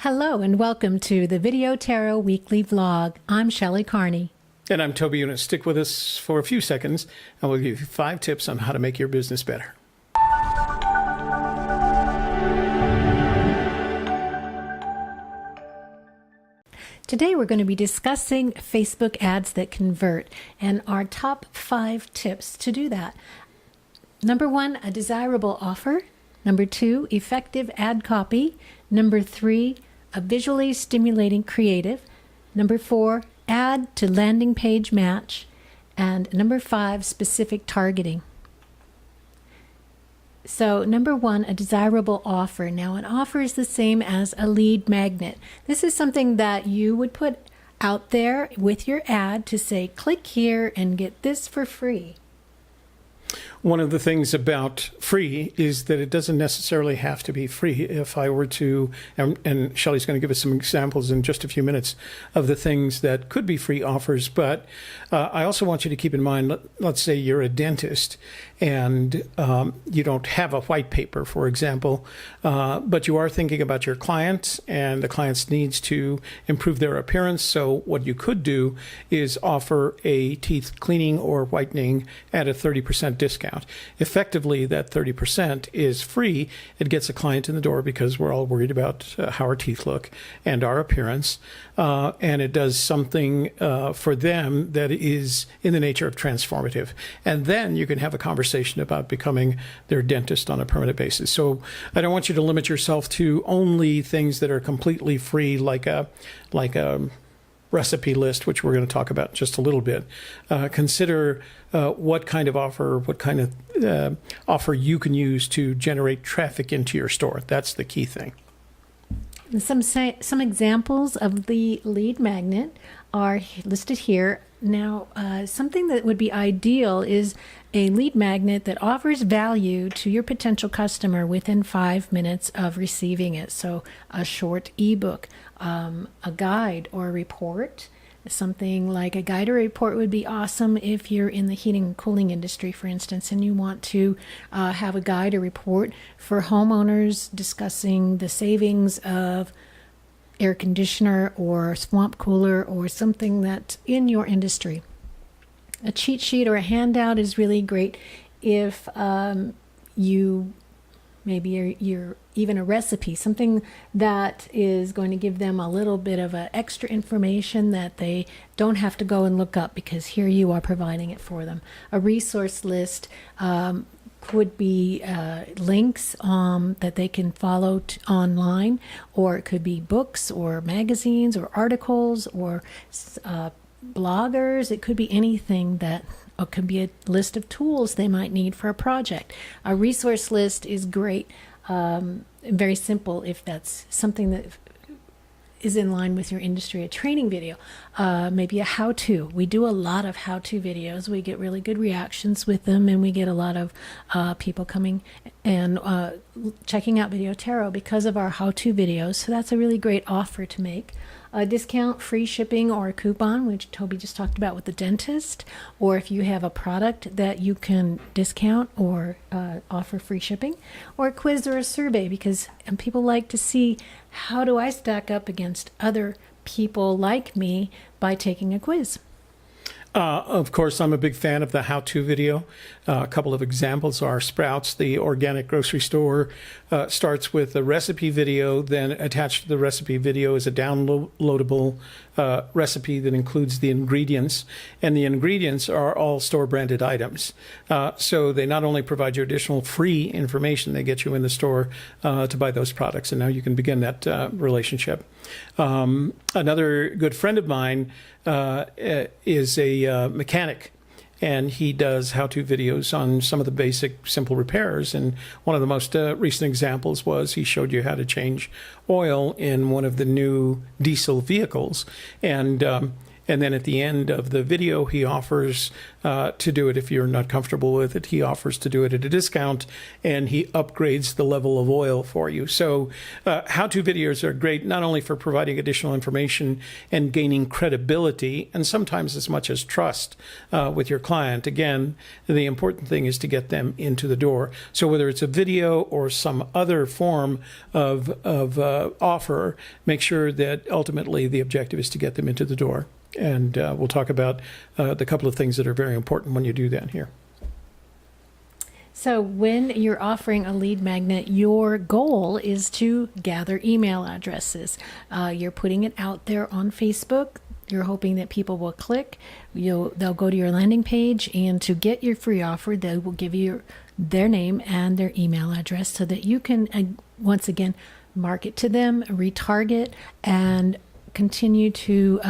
Hello and welcome to the Videotero weekly vlog. I'm Shelley Carney. And I'm Toby Eunice. Stick with us for a few seconds and we'll give you 5 tips on how to make your business better. Today we're going to be discussing Facebook ads that convert and our top 5 tips to do that. Number 1, a desirable offer. Number 2, effective ad copy. Number 3, a visually stimulating creative. Number 4, ad to landing page match. And number 5, specific targeting. So number 1, a desirable offer. Now an offer is the same as a lead magnet. This is something that you would put out there with your ad to say, click here and get this for free. One of the things about free is that it doesn't necessarily have to be free. If I were to, and Shelley's going to give us some examples in just a few minutes of the things that could be free offers, but I also want you to keep in mind, let's say you're a dentist and you don't have a white paper, for example, but you are thinking about your clients and the client's needs to improve their appearance. So what you could do is offer a teeth cleaning or whitening at a 30% discount. Effectively, that 30% is free. It gets a client in the door because we're all worried about how our teeth look and our appearance. And it does something for them that is in the nature of transformative. And then you can have a conversation about becoming their dentist on a permanent basis. So I don't want you to limit yourself to only things that are completely free, like a recipe list, which we're going to talk about in just a little bit. Consider what kind of offer you can use to generate traffic into your store. That's the key thing. Some examples of the lead magnet are listed here. Now, something that would be ideal is a lead magnet that offers value to your potential customer within 5 minutes of receiving it. So a short ebook, a guide or a report. Something like a guide or report would be awesome if you're in the heating and cooling industry, for instance, and you want to have a guide or report for homeowners discussing the savings of air conditioner or swamp cooler or something that's in your industry. A cheat sheet or a handout is really great if you're even a recipe, something that is going to give them a little bit of extra information that they don't have to go and look up because here you are providing it for them. A resource list could be links that they can follow online, or it could be books or magazines or articles or bloggers. It could be anything that it could be a list of tools they might need for a project. A resource list is great, very simple if that's something that is in line with your industry. A training video, maybe a how-to. We do a lot of how-to videos. We get really good reactions with them, and we get a lot of people coming and checking out Videotero because of our how-to videos. So that's a really great offer to make. A discount, free shipping, or a coupon, which Toby just talked about with the dentist, or if you have a product that you can discount or offer free shipping, or a quiz or a survey, because people like to see how do I stack up against other people like me by taking a quiz. Of course, I'm a big fan of the how-to video. A couple of examples are Sprouts, the organic grocery store, starts with a recipe video, then attached to the recipe video is a downloadable recipe that includes the ingredients, and the ingredients are all store-branded items. So they not only provide you additional free information, they get you in the store to buy those products, and now you can begin that relationship. Another good friend of mine is a mechanic, and he does how-to videos on some of the basic simple repairs. And one of the most recent examples was he showed you how to change oil in one of the new diesel vehicles. And And then at the end of the video, he offers to do it. If you're not comfortable with it, he offers to do it at a discount, and he upgrades the level of oil for you. So how-to videos are great, not only for providing additional information and gaining credibility, and sometimes as much as trust with your client. Again, the important thing is to get them into the door. So whether it's a video or some other form of offer, make sure that ultimately the objective is to get them into the door. And we'll talk about the couple of things that are very important when you do that here. So when you're offering a lead magnet, your goal is to gather email addresses. You're putting it out there on Facebook. You're hoping that people will click. They'll go to your landing page, and to get your free offer, they will give you their name and their email address so that you can, once again, market to them, retarget, and continue to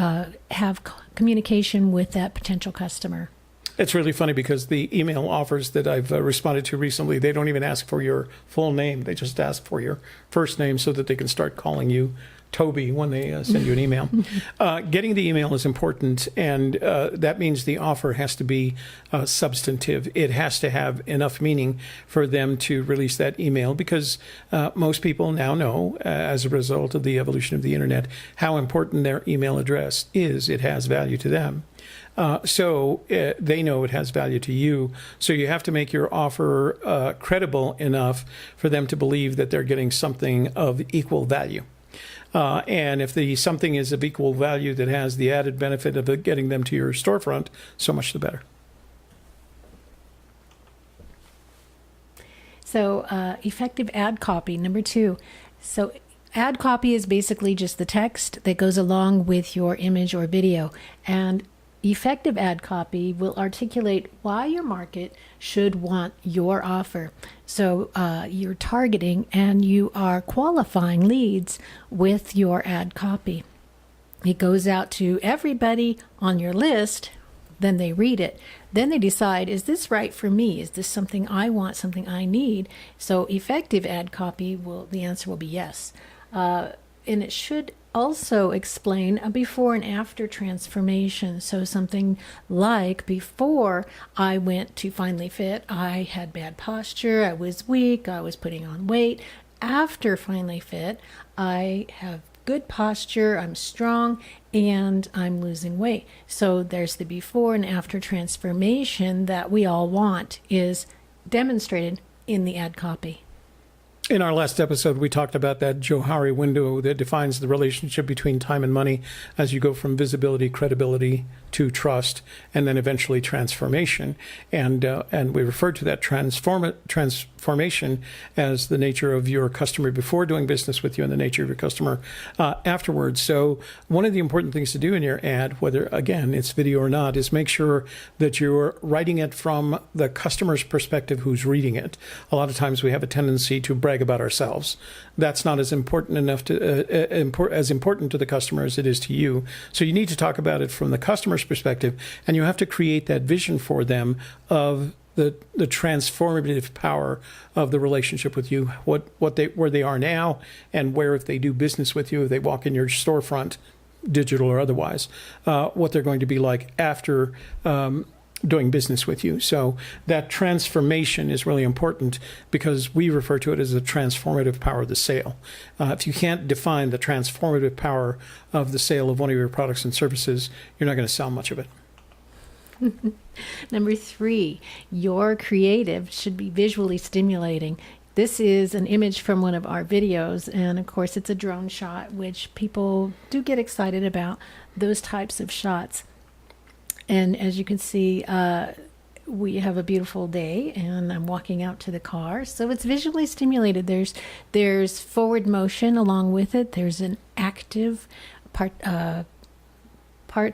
have communication with that potential customer. It's really funny because the email offers that I've responded to recently, they don't even ask for your full name. They just ask for your first name so that they can start calling you Toby when they send you an email. Getting the email is important, and that means the offer has to be substantive. It has to have enough meaning for them to release that email, because most people now know, as a result of the evolution of the internet, how important their email address is. It has value to them. So they know it has value to you. So you have to make your offer credible enough for them to believe that they're getting something of equal value. And if the something is of equal value that has the added benefit of getting them to your storefront, so much the better. So effective ad copy, number 2. So ad copy is basically just the text that goes along with your image or video. And effective ad copy will articulate why your market should want your offer. So you're targeting and you are qualifying leads with your ad copy. It goes out to everybody on your list, then they read it. Then they decide, is this right for me? Is this something I want, something I need? So effective ad copy, the answer will be yes. And it should also explain a before and after transformation. So something like, before I went to Finally Fit, I had bad posture, I was weak, I was putting on weight. After Finally Fit, I have good posture, I'm strong, and I'm losing weight. So there's the before and after transformation that we all want is demonstrated in the ad copy. In our last episode, we talked about that Johari window that defines the relationship between time and money as you go from visibility, credibility to trust, and then eventually transformation. And we referred to that transformation as the nature of your customer before doing business with you and the nature of your customer afterwards. So one of the important things to do in your ad, whether, again, it's video or not, is make sure that you're writing it from the customer's perspective who's reading it. A lot of times we have a tendency to brag about ourselves. That's not as important as important to the customer as it is to you. So you need to talk about it from the customer's perspective, and you have to create that vision for them of the transformative power of the relationship with you, where they are now, and where, if they do business with you, if they walk in your storefront, digital or otherwise, what they're going to be like after doing business with you. So that transformation is really important, because we refer to it as the transformative power of the sale. If you can't define the transformative power of the sale of one of your products and services, you're not going to sell much of it. Number 3, your creative should be visually stimulating. This is an image from one of our videos, and of course it's a drone shot, which people do get excited about, those types of shots. And as you can see, we have a beautiful day, and I'm walking out to the car. So it's visually stimulated. There's forward motion along with it. There's an active part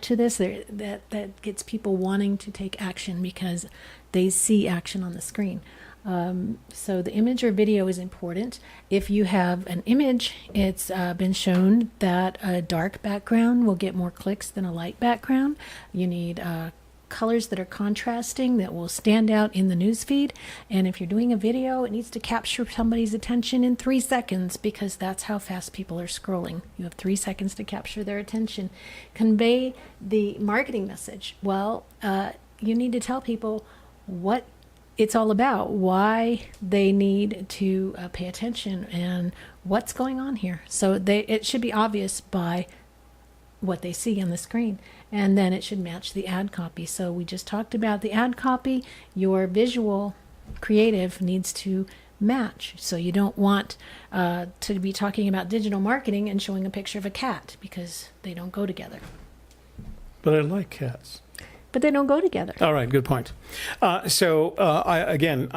to this that gets people wanting to take action because they see action on the screen. So the image or video is important. If you have an image, it's been shown that a dark background will get more clicks than a light background. You need colors that are contrasting that will stand out in the newsfeed. And if you're doing a video, it needs to capture somebody's attention in 3 seconds, because that's how fast people are scrolling. You have 3 seconds to capture their attention. Convey the marketing message. Well, you need to tell people what it's all about, why they need to pay attention, and what's going on here. So it should be obvious by what they see on the screen, and then it should match the ad copy. So we just talked about the ad copy. Your visual creative needs to match. So you don't want to be talking about digital marketing and showing a picture of a cat, because they don't go together. But I like cats. But they don't go together. All right, good point. I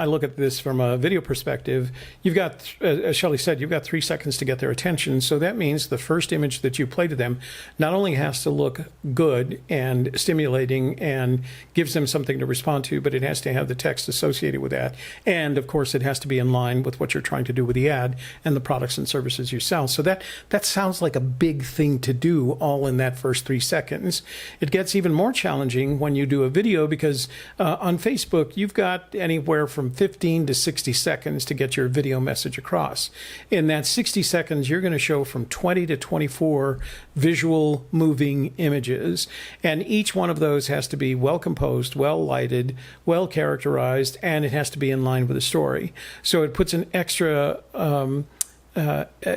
look at this from a video perspective. You've got, as Shelley said, you've got 3 seconds to get their attention. So that means the first image that you play to them not only has to look good and stimulating and gives them something to respond to, but it has to have the text associated with that. And of course, it has to be in line with what you're trying to do with the ad and the products and services you sell. So that sounds like a big thing to do all in that first 3 seconds. It gets even more challenging when you do a video, because on Facebook, you've got anywhere from 15 to 60 seconds to get your video message across. In that 60 seconds, you're going to show from 20 to 24 visual moving images. And each one of those has to be well composed, well lighted, well characterized, and it has to be in line with the story. So it puts an extra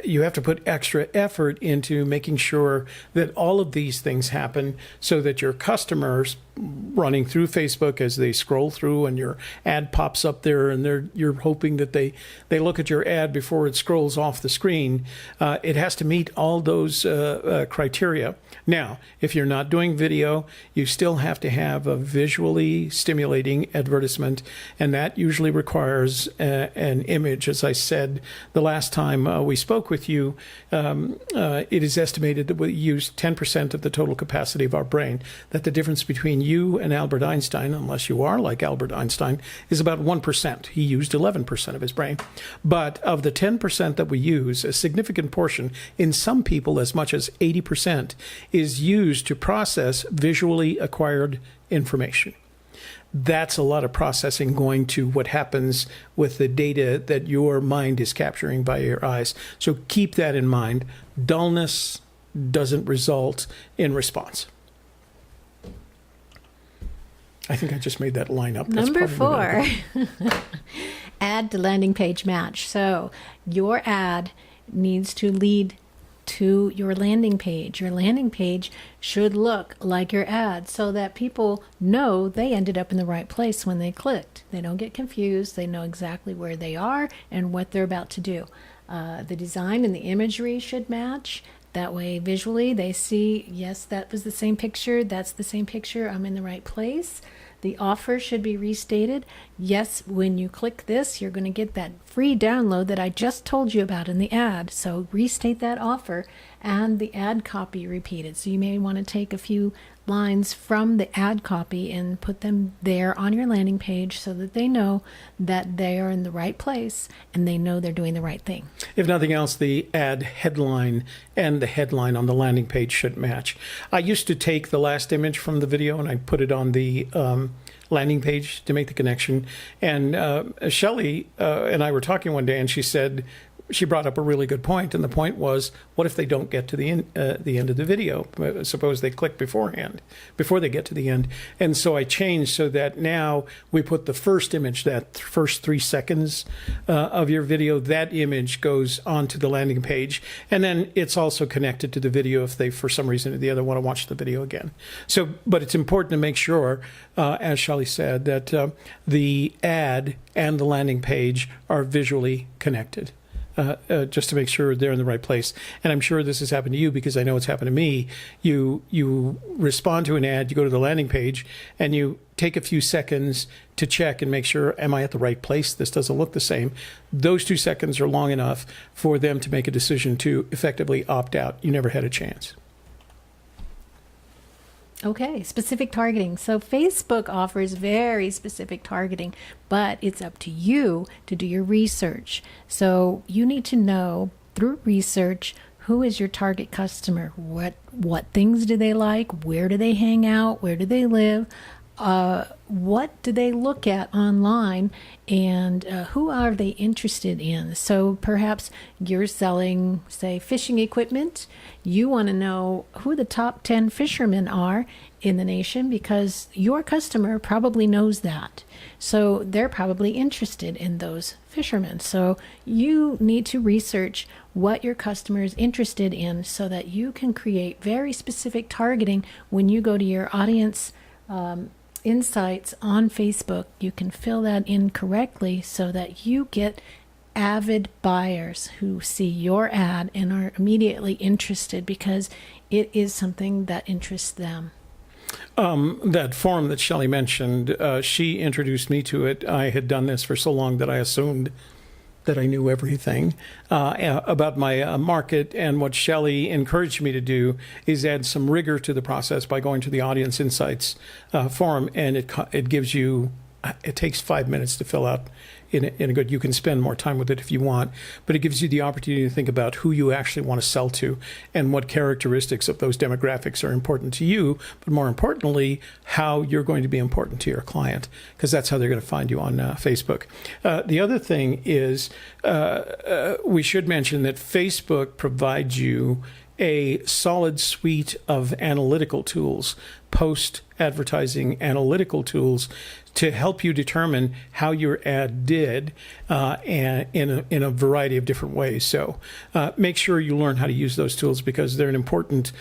you have to put extra effort into making sure that all of these things happen, so that your customers running through Facebook, as they scroll through and your ad pops up there, and you're hoping that they look at your ad before it scrolls off the screen. It has to meet all those criteria. Now, if you're not doing video, you still have to have a visually stimulating advertisement, and that usually requires an image. As I said the last time we spoke with you, it is estimated that we use 10% of the total capacity of our brain, that the difference between you and Albert Einstein, unless you are like Albert Einstein, is about 1%. He used 11% of his brain. But of the 10% that we use, a significant portion, in some people as much as 80%, is used to process visually acquired information. That's a lot of processing going to what happens with the data that your mind is capturing by your eyes. So keep that in mind. Dullness doesn't result in response. I think I just made that line up. That's Number 4, add to landing page match. So your ad needs to lead to your landing page. Your landing page should look like your ad, so that people know they ended up in the right place when they clicked. They don't get confused. They know exactly where they are and what they're about to do. The design and the imagery should match. That way, visually, they see, yes, that was the same picture. That's the same picture. I'm in the right place. The offer should be restated. Yes, when you click this, you're going to get that free download that I just told you about in the ad. So restate that offer, and the ad copy repeated. So you may want to take a few lines from the ad copy and put them there on your landing page, so that they know that they are in the right place and they know they're doing the right thing. If nothing else, the ad headline and the headline on the landing page should match. I used to take the last image from the video and I put it on the landing page to make the connection. And Shelley and I were talking one day, and she brought up a really good point, and the point was, what if they don't get to the end of the video? Suppose they click beforehand, before they get to the end. And so I changed so that now we put the first image, that first 3 seconds of your video, that image goes onto the landing page, and then it's also connected to the video if they, for some reason or the other, want to watch the video again. So, but it's important to make sure, as Shelley said, that the ad and the landing page are visually connected. Just to make sure they're in the right place. And I'm sure this has happened to you, because I know it's happened to me. You respond to an ad, you go to the landing page, and you take a few seconds to check and make sure, am I at the right place? This doesn't look the same. Those 2 seconds are long enough for them to make a decision to effectively opt out. You never had a chance. Okay, specific targeting. So Facebook offers very specific targeting, but it's up to you to do your research. So you need to know through research, who is your target customer? What things do they like? Where do they hang out? Where do they live? what do they look at online, and who are they interested in? So perhaps you're selling, say, fishing equipment. You want to know who the top 10 fishermen are in the nation because your customer probably knows that. So they're probably interested in those fishermen. So you need to research what your customer is interested in so that you can create very specific targeting when you go to your audience insights on Facebook. You can fill that in correctly so that you get avid buyers who see your ad and are immediately interested because it is something that interests them. That forum that Shelley mentioned, she introduced me to it. I had done this for so long that I assumed that I knew everything about my market. And what Shelley encouraged me to do is add some rigor to the process by going to the Audience Insights forum. And it gives you, it takes 5 minutes to fill out in a good, you can spend more time with it if you want, but it gives you the opportunity to think about who you actually want to sell to and what characteristics of those demographics are important to you, but more importantly, how you're going to be important to your client, because that's how they're going to find you on Facebook. The other thing is we should mention that Facebook provides you a solid suite of analytical tools, post-advertising analytical tools to help you determine how your ad did and in a variety of different ways. So make sure you learn how to use those tools because they're an important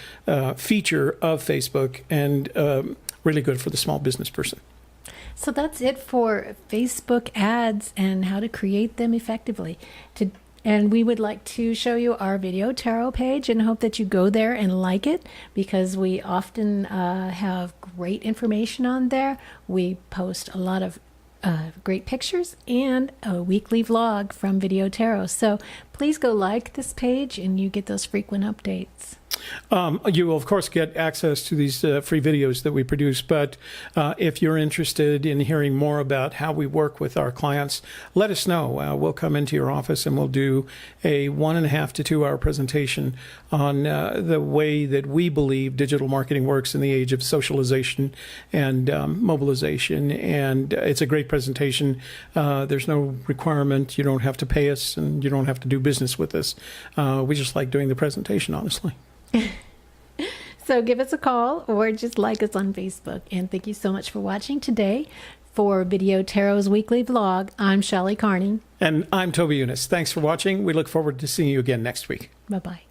feature of Facebook and really good for the small business person. So that's it for Facebook ads and how to create them effectively. And we would like to show you our Videotero page and hope that you go there and like it because we often have great information on there. We post a lot of great pictures and a weekly vlog from Videotero. So please go like this page and you get those frequent updates. You will, of course, get access to these free videos that we produce, but if you're interested in hearing more about how we work with our clients, let us know. We'll come into your office and we'll do a 1.5 to 2 hour presentation on the way that we believe digital marketing works in the age of socialization and mobilization. And it's a great presentation. There's no requirement. You don't have to pay us and you don't have to do business with us. We just like doing the presentation, honestly. So give us a call or just like us on Facebook. And thank you so much for watching today. For Videotero's weekly vlog, I'm Shelley Carney. And I'm Toby Eunice. Thanks for watching. We look forward to seeing you again next week. Bye-bye.